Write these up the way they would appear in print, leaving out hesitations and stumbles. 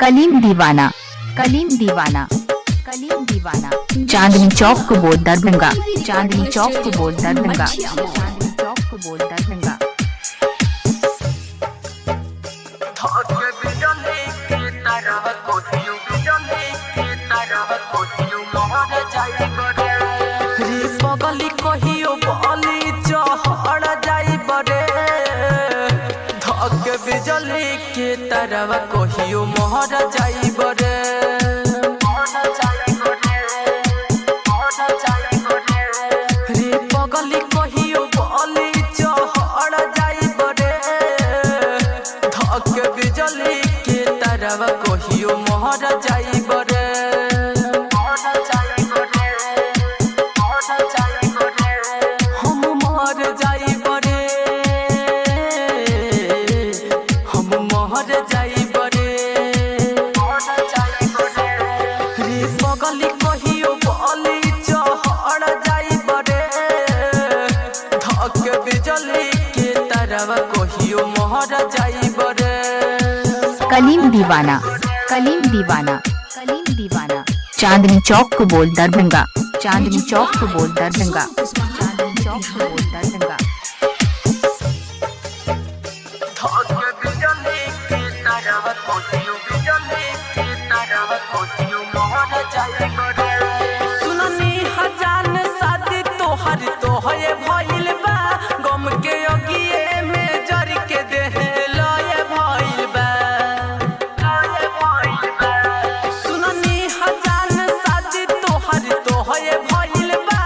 कलीम दीवाना, कलीम दीवाना, कलीम दीवाना। चांदनी चौक को बोल दरभंगा, चांदनी चौक को बोल दरभंगा, चांदनी चौक को बोल दरभंगा। बगली कहियो बली चढ़ जाई बरे, धक बिजली के तरह कहियो मोहर जाई बरे। बगली कहियो बली चढ़ जाई बरे, धक बिजली के तरह कहियो मोहर जाई बरे। बगली कहियो बली चढ़ जाई बरे, धक बिजली के तरह कहियो मोहर जाई बरे। कलीम दीवाना, कलीम दीवाना, कलीम दीवाना। चांदनी चौक को बोल दरभंगा, चांदनी चौक को बोल दरभंगा, चांदनी चौक को बोल दरभंगा। धक बिजली के तरह कहियो बिजली के तरह कहियो मोहर जाई बरे। सुननी हजान शादी तोहर तोहये भइल बा, गम के अगिए में जर के देह लये भइल बा। सुननी हजान शादी तोहर तोहये भइल बा,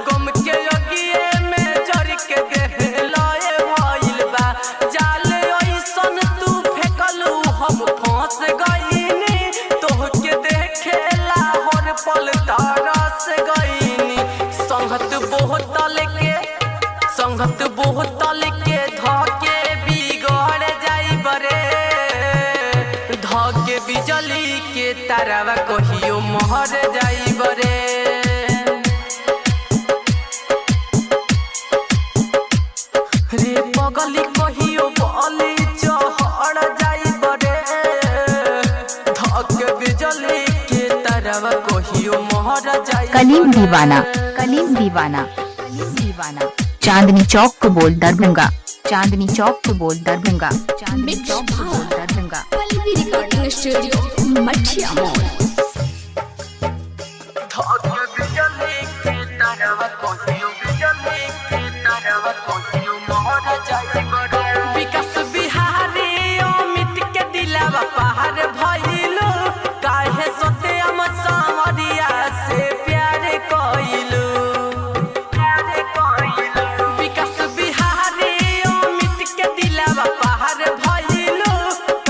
गम के अगिए में जर के देह लये भइल बा। जाल ऐसन तू फेकलू हम फंस गईनी, तोहके देखेला हर पल तरस गईनी। संगत बोतल के धके बिगड़ जाई बरे, धके बिजली के तरह कहियो मोहर जाई बरे। बगली कहियो बली चढ़ जाई बरे, धक बिजली के तरह कहियो मोहर जाई। कलीम दीवाना, कलीम दीवाना, कलीम दीवाना। चांदनी चौक को बोल दरभंगा, चांदनी चौक को बोल दरभंगा, चांदनी चौक को बोल दरभंगा। पल्लवी रिकॉर्डिंग स्टूडियो मठिया मोड़। धक बिजली के तरह कहियो बिजली के तरह कहियो मोहर जाई बरे। विकास बिहारी अमित के दिलवा पहाड़ भइलू, काहे सोते हम सावरिया से प्यार कइलू। विकास बिहारी अमित के दिलवा पहाड़ भइलू,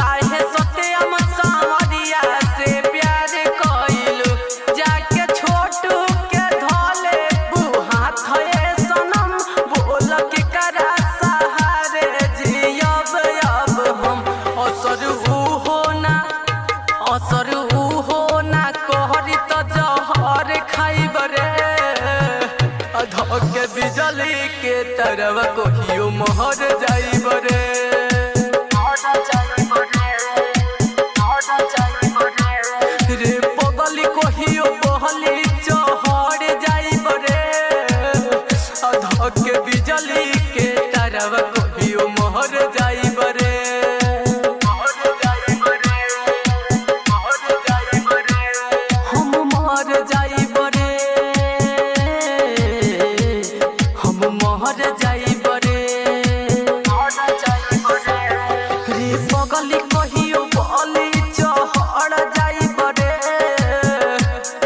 काहे सोते हम सावरिया से प्यार कइलू। जाके छोटू के धोले बुहात है सनम, बोल के करा सहारे जियब अब हम। असर ऊ ना कहरी तो जहर खाइब रे, धक बिजली के तरह कहियो मोहर जाई बरे। बगली कहियो बहली चढ़ जाई बरे, धक बिजली के तरह कहियो मोहर जाई बरे। हम मोहर जाई बरे, हम मोहर जाई बरे। बगली कहियो बली चढ़ जाई बरे,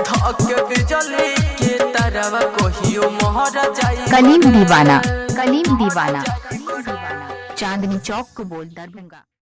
धक बिजली के तरह कहियो मोहर जाई। कलीम दीवाना, कलीम दीवाना, कलीम दीवाना। चांदनी चौक को बोल दरभंगा।